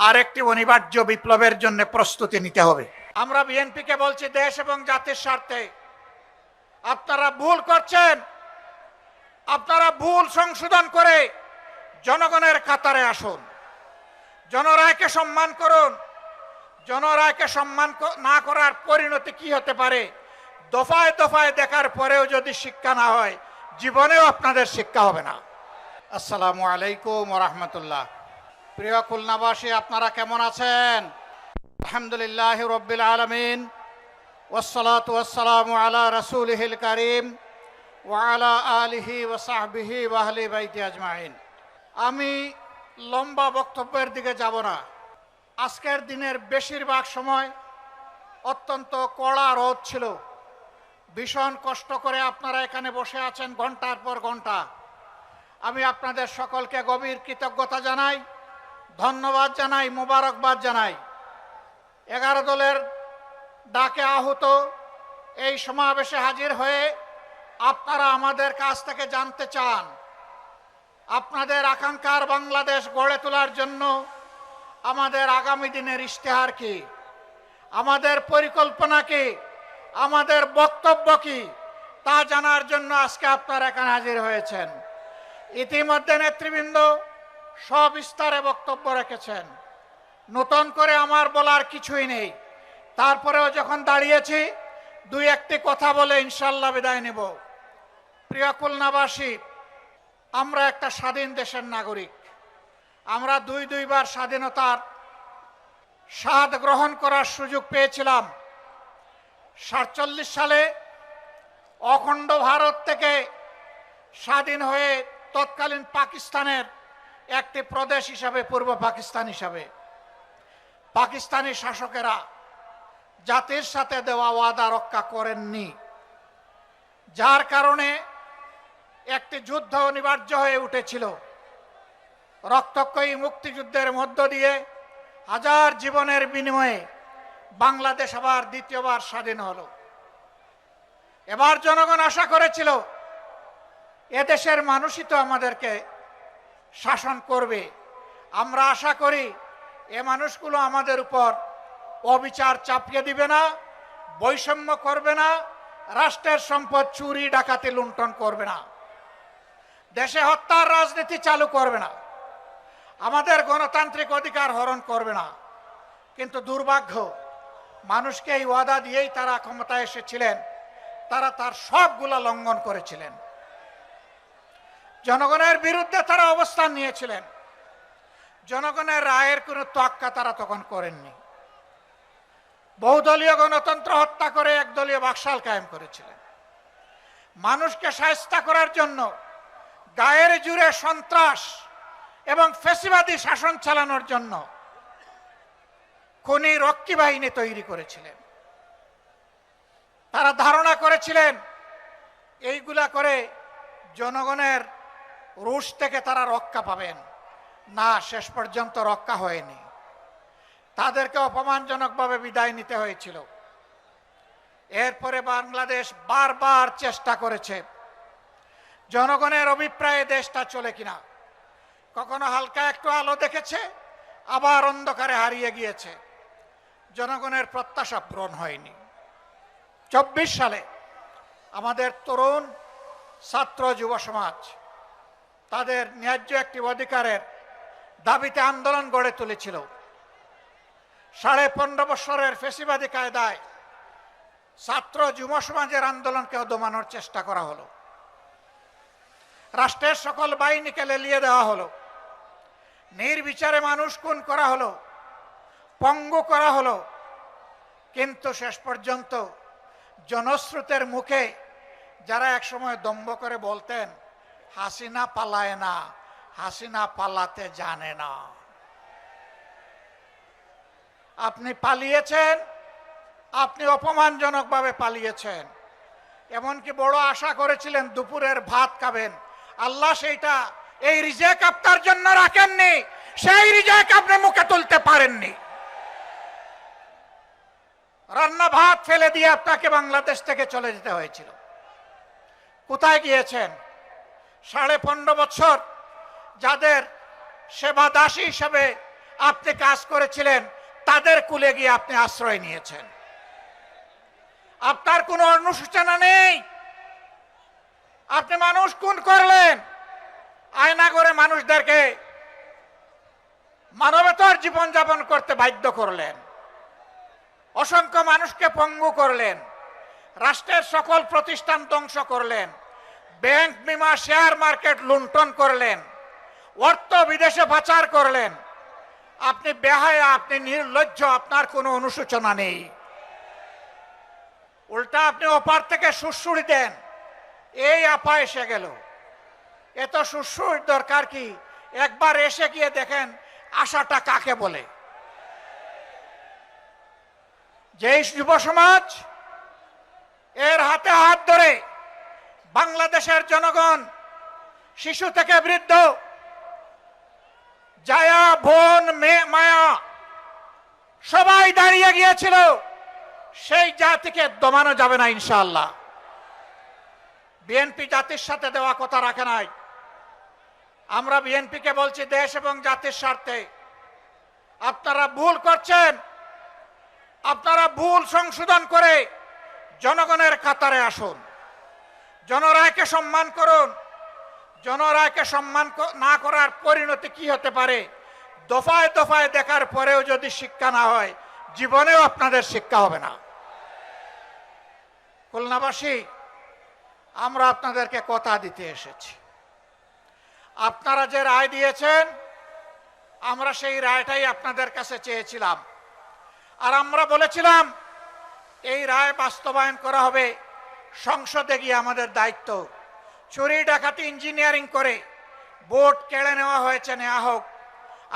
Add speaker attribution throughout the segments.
Speaker 1: আরেকটি অনিবার্য বিপ্লবের জন্য প্রস্তুতি নিতে হবে। আমরা বিএনপিকে বলছি, দেশ এবং জাতির স্বার্থে আপনারা ভুল করছেন। আপনারা ভুল সংশোধন করে জনগণের কাতারে আসুন, জনরায়কে সম্মান করুন। জনরায়কে সম্মান না করার পরিণতি কি হতে পারে দফায় দফায় দেখার পরেও যদি শিক্ষা না হয়, জীবনেও আপনাদের শিক্ষা হবে না। আসসালামু আলাইকুম ওয়া রাহমাতুল্লাহ। প্রিয় খুলনাবাসী, আপনারা কেমন আছেন? আলহামদুলিল্লাহি রাব্বিল আলামিন, ওয়াসসালাতু ওয়াসসালামু আলা রাসূলিহিল কারীম ওয়া আলা আলিহি ওয়া সাহবিহি ওয়া আহলি বাইতি আজমাইন। আমি লম্বা বক্তব্যের দিকে যাব না। আজকের দিনের বেশিরভাগ সময় অত্যন্ত কড়া রোদ ছিল। ভীষণ কষ্ট করে আপনারা এখানে বসে আছেন ঘন্টার পর ঘন্টা। আমি আপনাদের সকলকে গভীর কৃতজ্ঞতা জানাই, ধন্যবাদ জানাই, মোবারকবাদ জানাই। 11 দলের ডাকে আহত এই সমাবেশে হাজির হয়ে আপনারা আমাদের কাছ থেকে জানতে চান, আপনাদের আকাঙ্ক্ষার বাংলাদেশ গড়ে তোলার জন্য আমাদের আগামী দিনের ইশতেহার কি, আমাদের পরিকল্পনা কি, আমাদের বক্তব্য কি, তা জানার জন্য আজকে আপনারা এখানে হাজির হয়েছেন। ইতিমধ্যে নেতৃবৃন্দ সবিস্তারে বক্তব্য রেখেছেন। নতুন করে আমার বলার কিছুই নেই। তারপরেও যখন দাঁড়িয়েছি, দুই একটি কথা বলে ইনশাল্লাহ বিদায় নেব। প্রিয় খুলনাবাসী, আমরা একটা স্বাধীন দেশের নাগরিক। আমরা দুইবার স্বাধীনতার স্বাদ গ্রহণ করার সুযোগ পেয়েছিলাম। 47 সালে অখণ্ড ভারত থেকে স্বাধীন হয়ে তৎকালীন পাকিস্তানের একটি প্রদেশ হিসাবে, পূর্ব পাকিস্তান হিসাবে, পাকিস্তানি শাসকেরা জাতির সাথে দেওয়া ওয়াদা রক্ষা করেননি, যার কারণে একটি যুদ্ধ অনিবার্য হয়ে উঠেছিল। রক্তক্ষয়ী মুক্তিযুদ্ধের মধ্য দিয়ে হাজার জীবনের বিনিময়ে বাংলাদেশ আবার দ্বিতীয়বার স্বাধীন হলো। এবার জনগণ আশা করেছিল এদেশের মানুষই তো আমাদেরকে শাসন করবে। আমরা আশা করি এ মানুষগুলো আমাদের উপর অবিচার চাপিয়ে দিবে না, বৈষম্য করবে না, রাষ্ট্রের সম্পদ চুরি ডাকাতি লুণ্ঠন করবে না, দেশে হত্যার রাজনীতি চালু করবে না, আমাদের গণতান্ত্রিক অধিকার হরণ করবে না। কিন্তু দুর্ভাগ্য, মানুষকে এই ওয়াদা দিয়েই তারা ক্ষমতায় এসেছিলেন। তারা তার সবগুলা লঙ্ঘন করেছিলেন। জনগণের বিরুদ্ধে তারা অবস্থান নিয়েছিলেন। জনগণের রায়ের কোনো তোয়াক্কা তারা তখন করেননি। বহুদলীয় গণতন্ত্র হত্যা করে একদলীয় বাকশাল কায়েম করেছিলেন। মানুষকে শায়েস্তা করার জন্য গায়ের জুড়ে সন্ত্রাস এবং ফ্যাসিবাদী শাসন চালানোর জন্য খুনি রক্ষী বাহিনী তৈরি করেছিলেন। তারা ধারণা করেছিলেন এইগুলা করে জনগণের রোষ থেকে তারা রক্ষা পাবেন। না, শেষ পর্যন্ত রক্ষা হয়নি। তাদেরকে অপমানজনকভাবে বিদায় নিতে হয়েছিল। এরপরে বাংলাদেশ বারবার চেষ্টা করেছে জনগণের অভিপ্রায়ে দেশটা চলে কিনা। কখনো হালকা একটু আলো দেখেছে, আবার অন্ধকারে হারিয়ে গিয়েছে। জনগণের প্রত্যাশা পূরণ হয়নি। 24 সালে আমাদের তরুণ ছাত্র যুব সমাজ তাদের ন্যায্য একটি অধিকারের দাবিতে আন্দোলন গড়ে তুলেছিল। 15.5 বছরের ফ্যাসিবাদী কায়দায় ছাত্র যুব সমাজের আন্দোলনকেও দমানোর চেষ্টা করা হলো। রাষ্ট্রের সকল বাহিনীকে লেলিয়ে দেওয়া হলো। নির্বিচারে মানুষ খুন করা হলো, পঙ্গু করা হলো। কিন্তু শেষ পর্যন্ত জনস্রোতের মুখে যারা একসময় দম্ভ করে বলতেন হাসিনা পালায় না, হাসিনা পালাতে জানে না, আপনি পালিয়েছেন, আপনি অপমানজনকভাবে পালিয়েছেন। এমনকি বড় আশা করেছিলেন দুপুরের ভাত খাবেন। আল্লাহ সেইটা এই রিজেক আপনার জন্য রাখেননি, সেই রিজেক আপনি মুখে তুলতে পারেননি। রান্না ভাত ফেলে দিয়ে আপনাকে বাংলাদেশ থেকে চলে যেতে হয়েছিল। কোথায় গিয়েছেন? 15.5 বছর যাদের সেবা দাসী হিসাবে আপনি কাজ করেছিলেন, তাদের কুলে গিয়ে আপনি আশ্রয় নিয়েছেন। আপনার কোনো অনুশোচনা নেই। আপনি মানুষ খুন করলেন, আয়না করে মানুষদেরকে মানবতার জীবনযাপন করতে বাধ্য করলেন, অসংখ্য মানুষকে পঙ্গু করলেন, রাষ্ট্রের সকল প্রতিষ্ঠান ধ্বংস করলেন, ব্যাংক বিমা শেয়ার মার্কেট লুণ্ঠন করলেন, অর্থ বিদেশে পাচার করলেন। আপনি বেহায়া, আপনি নির্লজ্জ, আপনার কোনো অনুশোচনা নেই। উল্টা আপনি ওপার থেকে সুড়সুড়ি দেন, এই আপা এসে গেল। এত সুড়সুড়ির দরকার কি? একবার এসে গিয়ে দেখেন আশাটা কাকে বলে। যেই যুব সমাজ এর হাতে হাত ধরে বাংলাদেশের জনগণ, শিশু থেকে বৃদ্ধ, জায়া, বোন, মেয়ে, মায়া সবাই দাঁড়িয়ে গিয়েছিল, সেই জাতিকে দমানো যাবে না ইনশাআল্লাহ। বিএনপি জাতির সাথে দেওয়া কথা রাখে নাই। আমরা বিএনপিকে বলছি, দেশ এবং জাতির স্বার্থে আপনারা ভুল করছেন, আপনারা ভুল সংশোধন করে জনগণের কাতারে আসুন, জনরায়কে সম্মান করুন। জনরায়কে সম্মান না করার পরিণতি কি হতে পারে দফায় দফায় দেখার পরেও যদি শিক্ষা না হয়, জীবনেও আপনাদের শিক্ষা হবে না। খুলনাবাসী, আমরা আপনাদেরকে কথা দিতে এসেছি। আপনারা যে রায় দিয়েছেন, আমরা সেই রায়টাই আপনাদের কাছে চেয়েছিলাম। আর আমরা বলেছিলাম এই রায় বাস্তবায়ন করা হবে, সংসদে গিয়ে আমাদের দায়িত্ব। চুরি ডাকাতি ইঞ্জিনিয়ারিং করে ভোট কেড়ে নেওয়া হয়েছে, নেওয়া হোক।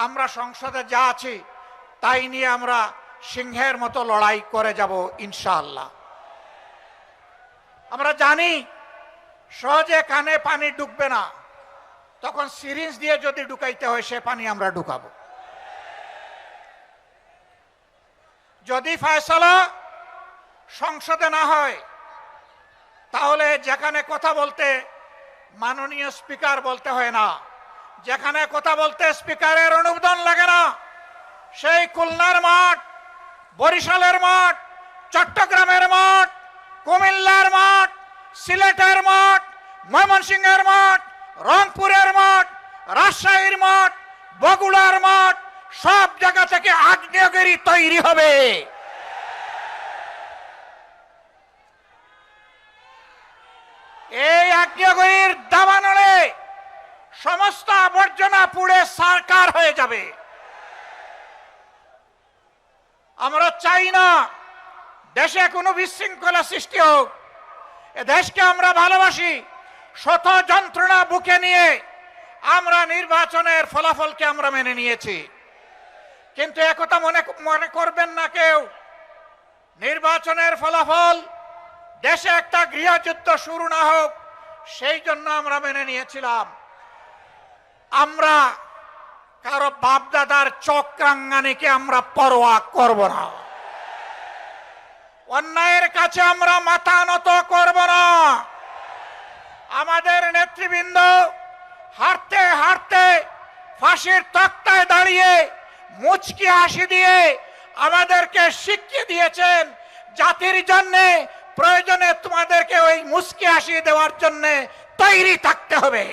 Speaker 1: আমরা সংসদে যা আছি তাই নিয়ে আমরা সিংহের মতো লড়াই করে যাব ইনশাআল্লাহ। আমরা জানি সহজে কানে পানি ঢুকবে না, তখন সিরিঞ্জ দিয়ে যদি ঢুকাইতে হয় সে পানি আমরা ঢুকাবো। যদি ফয়সালা সংসদে না হয়, তাহলে যেখানে কথা বলতে মাননীয় স্পিকার বলতে হয় না, যেখানে কথা বলতে স্পিকারের অনুমোদন লাগে না, সেই খুলনার মাঠ, বরিশালের মাঠ, চট্টগ্রামের মাঠ, কুমিল্লার মাঠ, সিলেটের মাঠ, ময়মনসিংহের মাঠ, রংপুরের মাঠ, রাজশাহীর মাঠ, বগুড়ার মাঠ, সব জায়গা থেকে আগ্নেয়গিরি তৈরি হবে। এই আগ্নেয়গিরির দাবানলে সমস্ত আবর্জনা পুড়ে সারকার হয়ে যাবে। আমরা চাই না দেশে কোনো বিশৃঙ্খলা সৃষ্টি হোক। এ দেশকে আমরা ভালোবাসি। শত যন্ত্রণা বুকে নিয়ে আমরা নির্বাচনের ফলাফলকে আমরা মেনে নিয়েছি, কিন্তু একথা মনে করবেন না কেউ, নির্বাচনের ফলাফল দেশে একটা গৃহযুদ্ধ শুরু না হোক, সেই জন্য আমরা মেনে নিয়েছিলাম। আমরা কারো বাপদাদার চক্রাঙ্গানিকে আমরা পরোয়া করব না। অন্যায়ের কাছে আমরা মাথা নত করব না। আমাদের নেতৃবৃন্দ হাঁটতে হাঁটতে ফাঁসির তক্তায় দাঁড়িয়ে মুচকি হাসি দিয়ে আমাদেরকে শিখিয়ে দিয়েছেন, জাতির জন্য প্রয়োজনে তোমাদেরকে ওই মুচকি হাসি দেওয়ার জন্য তৈরি থাকতে হবে।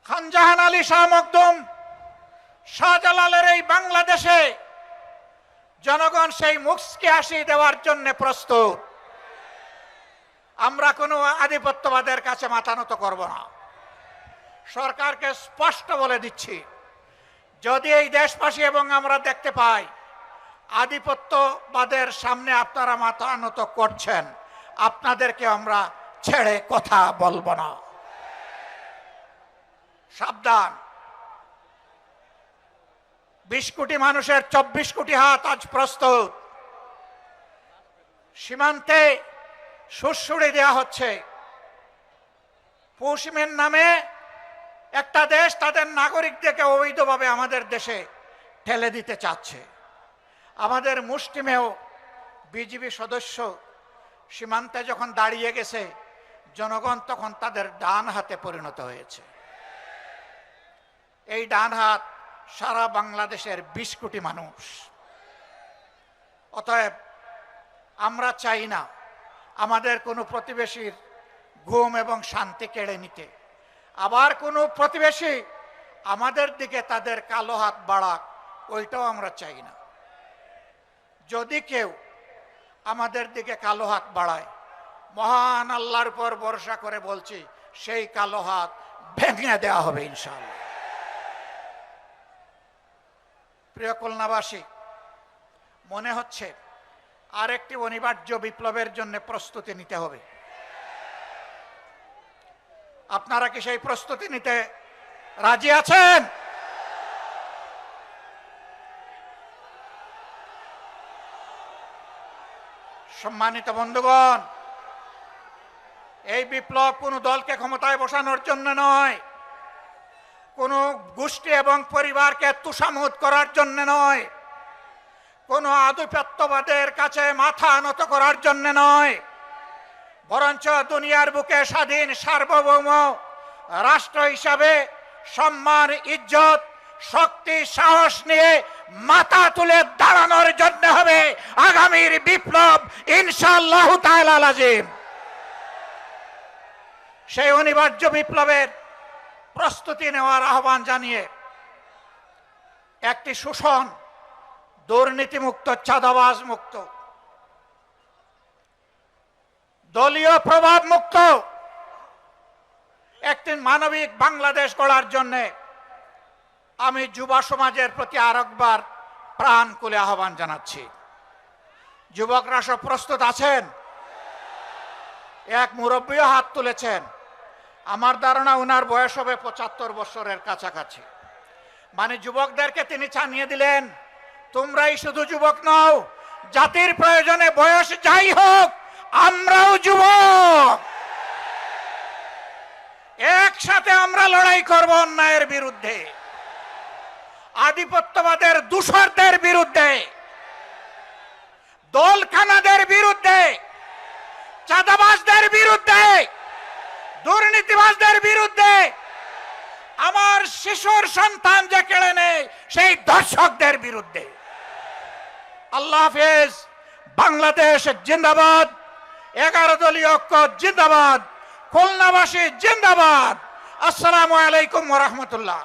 Speaker 1: খানজাহান আলী শাহ মখদুম, শাহজালালের এই বাংলাদেশে জনগণ সেই মুচকি হাসি দেওয়ার জন্য প্রস্তুত। আমরা কোনো আধিপত্যবাদের কাছে মাথা নত করব না। সরকারকে স্পষ্ট বলে দিচ্ছি, যদি এই দেশবাসী এবং আমরা দেখতে পাই আধিপত্যবাদের সামনে আপনারা মাথা নত করছেন, আপনাদেরকে আমরা ছেড়ে কথা বলবো না। সাবধান। 20 কোটি মানুষের 24 কোটি হাত আজ প্রস্তুত। সীমান্তে সুড়সুড়ি দেওয়া হচ্ছে। পশ্চিমের নামে একটা দেশ তাদের নাগরিকদেরকে অবৈধভাবে আমাদের দেশে ঠেলে দিতে চাচ্ছে। আমাদের মুষ্টিমেয় বিজিবি সদস্য সীমান্তে যখন দাঁড়িয়ে গেছে, জনগণ তখন তাদের ডান হাতে পরিণত হয়েছে। এই ডান হাত সারা বাংলাদেশের 20 কোটি মানুষ। অতএব আমরা চাই না আমাদের কোনো প্রতিবেশীর ঘুম এবং শান্তি কেড়ে নিতে, আবার কোনো প্রতিবেশী আমাদের দিকে তাদের কালো হাত বাড়াক, ওইটাও আমরা চাই না। যদি কেউ আমাদের দিকে কালো হাত বাড়ায়, মহান আল্লাহর উপর ভরসা করে বলছি, সেই কালো হাত ভেঙে দেওয়া হবে ইনশাআল্লাহ। প্রিয় খুলনাবাসী, মনে হচ্ছে আরেকটি অনিবার্য বিপ্লবের জন্য প্রস্তুতি নিতে হবে। আপনারা কি সেই প্রস্তুতি নিতে রাজি আছেন? সম্মানিত বন্ধুগণ, এই বিপ্লব কোনো দলকে ক্ষমতায় বসানোর জন্য নয়, কোনো গোষ্ঠী এবং পরিবারকে তুষামুদ করার জন্য নয়, কোনো আধিপত্যবাদের কাছে মাথা নত করার জন্য নয়, বরঞ্চ দুনিয়ার বুকে স্বাধীন সার্বভৌম রাষ্ট্র হিসাবে সম্মান, ইজ্জত, শক্তি, সাহস নিয়ে মাথা তুলে দাঁড়ানোর জন্য হবে আগামীর বিপ্লব ইনশাআল্লাহু তাআলা আজিম। সেই অনিবার্য বিপ্লবের প্রস্তুতি নেওয়ার আহ্বান জানিয়ে একটি শোষণ, দুর্নীতিমুক্ত, চাঁদাবাজ মুক্ত, দলীয় প্রভাব মুক্ত একটি মানবিক বাংলাদেশ গড়ার জন্য আমি যুব সমাজের প্রতি আরেকবার প্রাণ খুলে আহ্বান জানাচ্ছি। যুবকরা সব প্রস্তুত আছেন? এক মুরব্বীও হাত তুলেছেন, আমার ধারণা ওনার বয়স হবে 75 বছরের কাছাকাছি। মানে যুবকদেরকে তিনি জানিয়ে দিলেন, তোমরাই শুধু যুবক নও, জাতির প্রয়োজনে বয়স যাই হোক আমরাও যুবক, একসাথে আমরা লড়াই করব অন্যায়ের বিরুদ্ধে, আধিপত্যবাদের দূষরদের বিরুদ্ধে, দলখানাদের বিরুদ্ধে, চাঁদাবাজদের বিরুদ্ধে, দুর্নীতিবাজদের বিরুদ্ধে, আমার শিশুর সন্তান যে কেড়ে নেয় সেই দর্শকদের বিরুদ্ধে। আল্লাহ হাফেজ। বাংলাদেশ জিন্দাবাদ। 11 দলীয় ঐক্য জিন্দাবাদ। খুলনাবাসী জিন্দাবাদ। আসসালামু আলাইকুম ওয়া রাহমাতুল্লাহ।